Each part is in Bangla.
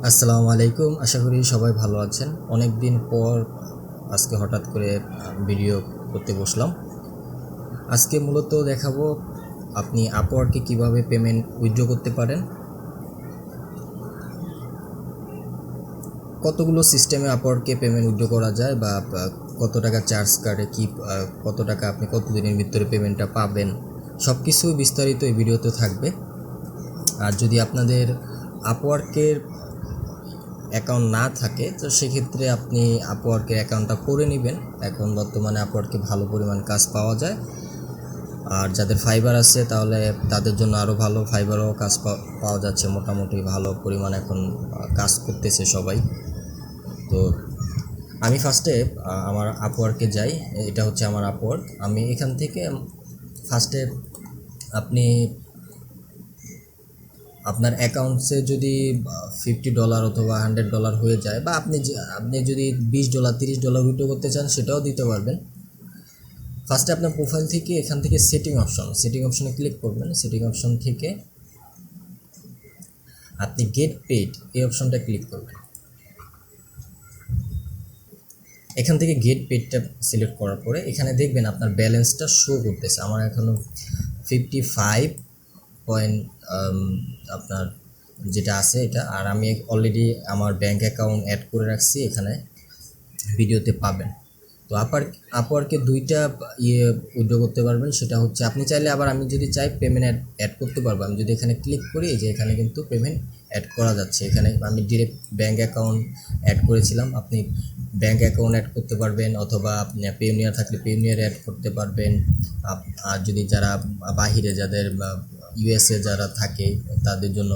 আসসালামু আলাইকুম, আশা করি সবাই ভালো আছেন। অনেক দিন পর আজকে হঠাৎ করে ভিডিও করতে বসলাম। আজকে মূলত দেখাবো আপনি আপওয়ার্কে কিভাবে পেমেন্ট উইথড্র করতে পারেন। কতগুলো সিস্টেমে আপওয়ার্কে পেমেন্ট উইথড্র করা যায় বা কত টাকা চার্জ কাটে, কত টাকা আপনি কতদিনের ভিতরে পেমেন্টটা পাবেন, সব কিছু বিস্তারিত এই ভিডিওতে থাকবে। আর যদি আপনাদের আপওয়ার্কের অ্যাকাউন্ট না থাকে তো সেক্ষেত্রে আপনি আপওয়ার্কের অ্যাকাউন্টটা করে নেবেন। এখন বর্তমানে আপওয়ার্কে ভালো পরিমাণ কাজ পাওয়া যায়। আর যাদের ফাইবার আছে তাহলে তাদের জন্য আরও ভালো, ফাইবারও কাজ পাওয়া যাচ্ছে, মোটামুটি ভালো পরিমাণ এখন কাজ করতেছে সবাই। তো আমি ফার্স্টে আমার আপওয়ার্কে যাই। এটা হচ্ছে আমার আপওয়ার্ক। আমি এখান থেকে ফার্স্টে আপনি আপনার অ্যাকাউন্টসে যদি $50 অথবা $100 হয়ে যায়, বা আপনি যদি $20 $30 উইথড্র করতে চান সেটাও দিতে পারবেন। ফার্স্টে আপনার প্রোফাইল থেকে এখান থেকে সেটিং অপশনে ক্লিক করবেন। সেটিং অপশন থেকে আপনি গেট পেইড এই অপশনটা ক্লিক করবেন। এখান থেকে গেট পেইডটা সিলেক্ট করার পরে এখানে দেখবেন আপনার ব্যালেন্সটা শো করতেছে। আমার এখনও 55 পয়েন্ট আপনার যেটা আছে এটা। আর আমি অলরেডি আমার ব্যাঙ্ক অ্যাকাউন্ট অ্যাড করে রাখছি, এখানে ভিডিওতে পাবেন। তো আপওয়ার্কে দুইটা উইথড্র করতে পারবেন। সেটা হচ্ছে আপনি চাইলে আবার, আমি যদি চাই পেমেন্ট অ্যাড করতে পারবো। আমি যদি এখানে ক্লিক করি, যে এখানে কিন্তু পেমেন্ট অ্যাড করা যাচ্ছে। এখানে আমি ডিরেক্ট ব্যাঙ্ক অ্যাকাউন্ট অ্যাড করেছিলাম। আপনি ব্যাঙ্ক অ্যাকাউন্ট অ্যাড করতে পারবেন, অথবা আপনি পেওনিয়ার থাকলে পেওনিয়ার অ্যাড করতে পারবেন। আর যদি যারা বাহিরে, যাদের ইউএসএ যারা থাকে, তাদের জন্য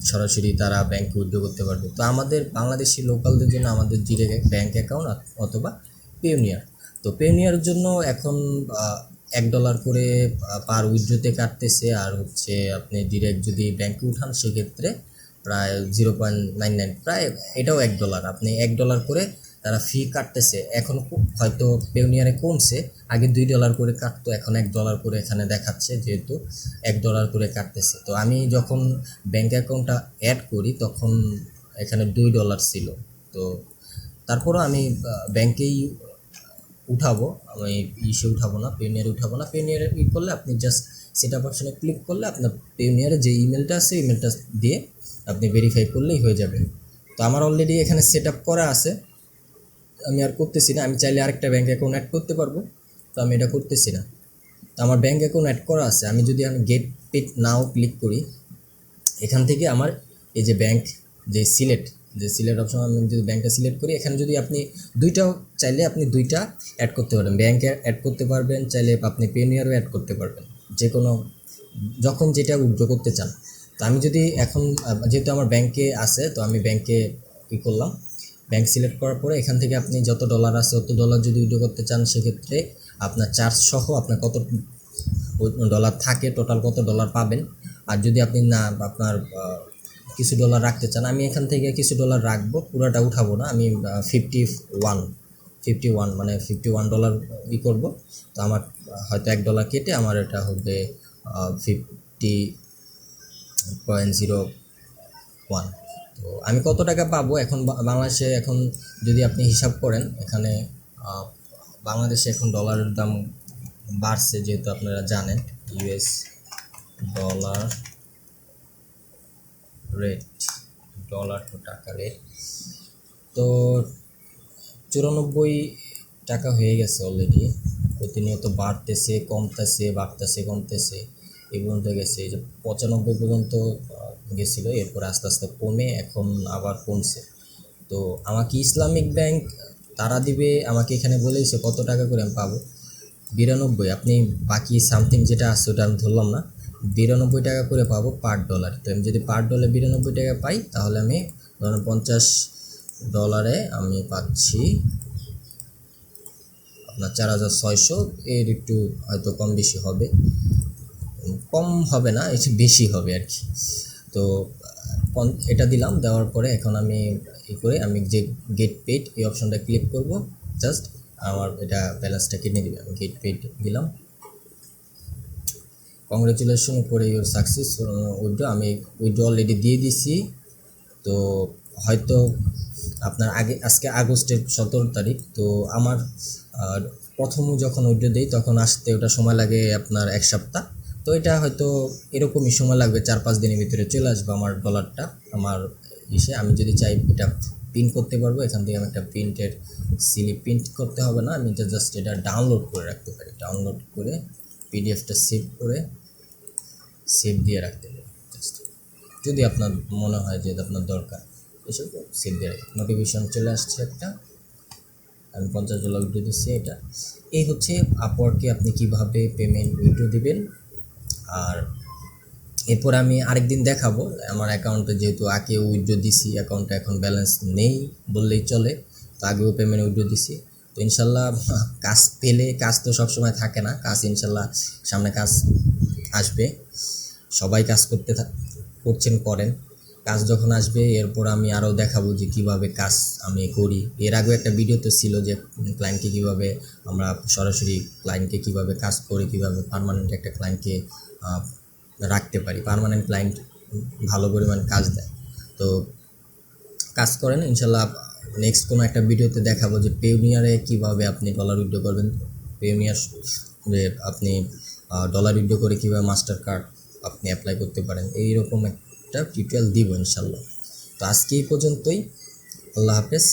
সরাসরি তারা ব্যাংকে উইথড্র করতে পারবে। তো আমাদের বাংলাদেশি লোকালদের জন্য আমাদের ডিরেক্ট ব্যাঙ্ক অ্যাকাউন্ট অথবা পেওনিয়ার। তো পেওনিয়ারের জন্য এখন $1 করে পার উইথড্রোতে কাটতেছে। আর হচ্ছে আপনি ডিরেক্ট যদি ব্যাংকে উঠান সেক্ষেত্রে প্রায় 0.99, প্রায় এটাও $1। আপনি $1 করে তারা ফি কাটতেছে। এখন হয়তো পেওনিয়ারে কমছে, আগে $2 করে কাটতো, এখন $1 করে এখানে দেখাচ্ছে, যেহেতু $1 করে কাটতেছে। তো আমি যখন ব্যাঙ্ক অ্যাকাউন্টটা অ্যাড করি তখন এখানে $2 ছিল। তো তারপরও আমি ব্যাংকেই উঠাবো, আমি উঠাবো না, পেওনিয়ারে উঠাবো না। পেওনিয়ারে করলে আপনি জাস্ট সেট আপ অপশনে ক্লিক করলে আপনার পেওনিয়ারে যে ইমেলটা আছে ইমেলটা দিয়ে আপনি ভেরিফাই করলেই হয়ে যাবে। তো আমার অলরেডি এখানে সেট আপ করা আছে, আমি আর করতেছি না। আমি চাইলে আরেকটা ব্যাঙ্ক অ্যাকাউন্ট অ্যাড করতে পারবো, তো আমি এটা করতেছি না। তো আমার ব্যাঙ্ক অ্যাকাউন্ট অ্যাড করা আছে। আমি যদি গেট পেড নাও ক্লিক করি, এখান থেকে আমার এই যে ব্যাঙ্ক, যে সিলেক্ট অপশন, আমি যদি ব্যাঙ্কটা সিলেক্ট করি, এখানে যদি আপনি দুইটাও চাইলে আপনি দুইটা অ্যাড করতে পারবেন। ব্যাঙ্কে অ্যাড করতে পারবেন, চাইলে আপনি পেওনিয়ারও অ্যাড করতে পারবেন, যে কোনো যখন যেটা উইথড্র করতে চান। তো আমি যদি এখন, যেহেতু আমার ব্যাঙ্কে আছে, তো আমি ব্যাঙ্কে করলাম। ব্যাঙ্ক সিলেক্ট করার পরে এখান থেকে আপনি যত ডলার আছে তত ডলার যদি উইথড্র করতে চান, সেক্ষেত্রে আপনার চার্জ সহ আপনার কত ডলার থাকে, টোটাল কত ডলার পাবেন। আর যদি আপনি না, আপনার কিছু ডলার রাখতে চান, আমি এখান থেকে কিছু ডলার রাখবো, পুরোটা উঠাবো না। আমি 51 মানে $51 করবো। তো আমার হয়তো $1 কেটে আমার এটা হবে 50.01। তো আমি কত টাকা পাবো এখন বাংলাদেশে? এখন যদি আপনি হিসাব করেন, এখানে বাংলাদেশে এখন ডলারের দাম বাড়ছে, যেহেতু আপনারা জানেন US dollar rate, dollar to টাকা রেট তো 94 টাকা হয়ে গেছে অলরেডি। প্রতিনিয়ত বাড়তেছে, কমতেছে, বাড়তেছে, কমতেছে, এই পর্যন্ত গেছে। এই যে 95 পর্যন্ত গেছিলো, এরপর আস্তে আস্তে কমে এখন আবার কমছে। তো আমাকে ইসলামিক ব্যাংক তারা দিবে, আমাকে এখানে বলেছে কত টাকা করে আমি পাবো, 92। আপনি বাকি সামথিং যেটা আছে ওটা আমি ধরলাম না, 92 টাকা করে পাবো পার ডলার। তো আমি যদি পার ডলার 92 টাকা পাই, তাহলে আমি ধরুন $50 আমি পাচ্ছি আপনার 4600। এর একটু হয়তো কম বেশি হবে, কম হবে না, একটু বেশি হবে আর কি। তো এটা দিলাম, দেওয়ার পরে এখন আমি আমি যে গেট পেড এই অপশনটা ক্লিক করব, জাস্ট আমার এটা ব্যালেন্সটা কিনে দিবে। আমি গেট পেড দিলাম, কংগ্রেচুলেশন করে ইউর সাকসেস উইথড্র। আমি উইথড্র অলরেডি দিয়ে দিছি। তো তো হয়তো আপনার আজকে আগস্টের 17 তারিখ, তো আমার প্রথম যখন উইথড্র দিই তখন আসতে ওটা সময় লাগে আপনার 1 সপ্তাহ। তো এটা হয়তো এরকমই সময় লাগবে, 4-5 দিনের ভিতরে চলে আসবে আমার ডলারটা আমার আমি যদি চাই এটা প্রিন্ট করতে পারবো। এখান থেকে আমি একটা প্রিন্টের স্লিপ প্রিন্ট করতে হবে না, আমি জাস্ট এটা ডাউনলোড করে রাখতে পারি। ডাউনলোড করে পিডিএফটা সেভ দিয়ে রাখতে পারি। জাস্ট যদি আপনার মনে হয় যে আপনার দরকার, এসব সেভ দিয়ে রাখি। নোটিফিকেশন চলে আসছে একটা, আমি $50 উইথড্র দিচ্ছি। এটা এই হচ্ছে আপওয়ার্কে আপনি কিভাবে পেমেন্ট উইথড্র দিবেন। আর এরপর আমি আরেকদিন দেখাবো আমার অ্যাকাউন্টে, যেহেতু আগে উইথড্র দিছি, অ্যাকাউন্টে এখন ব্যালেন্স নেই বললেই চলে, তো আগেও পেমেন্ট উইথড্র দিছি। তো ইনশাল্লাহ কাজ পেলে, কাজ তো সবসময় থাকে না, কাজ ইনশাল্লাহ সামনে কাজ আসবে। সবাই কাজ করছেন, করেন। কাজ যখন আসবে এরপর আমি আরও দেখাবো যে কিভাবে কাজ আমি করি। এর আগেও একটা ভিডিও তো ছিল যে ক্লায়েন্টকে কীভাবে আমরা সরাসরি ক্লায়েন্টকে কীভাবে কাজ করি, কীভাবে পার্মানেন্ট একটা ক্লায়েন্টকে রাখতে পারি। পার্মানেন্ট ক্লায়েন্ট ভালো পরিমাণ কাজ দেয়, তো কাজ করেন। ইনশাল্লাহ নেক্সট কোনো একটা ভিডিওতে দেখাবো যে পেওনিয়ারে কীভাবে আপনি ডলার উইথড্র করবেন, পেওনিয়ার আপনি ডলার উইথড্র করে কীভাবে মাস্টার কার্ড আপনি অ্যাপ্লাই করতে পারেন, এইরকম একটা টিউটোরিয়াল দিব ইনশাল্লাহ। তো আজকে এই পর্যন্তই, আল্লাহ হাফেজ।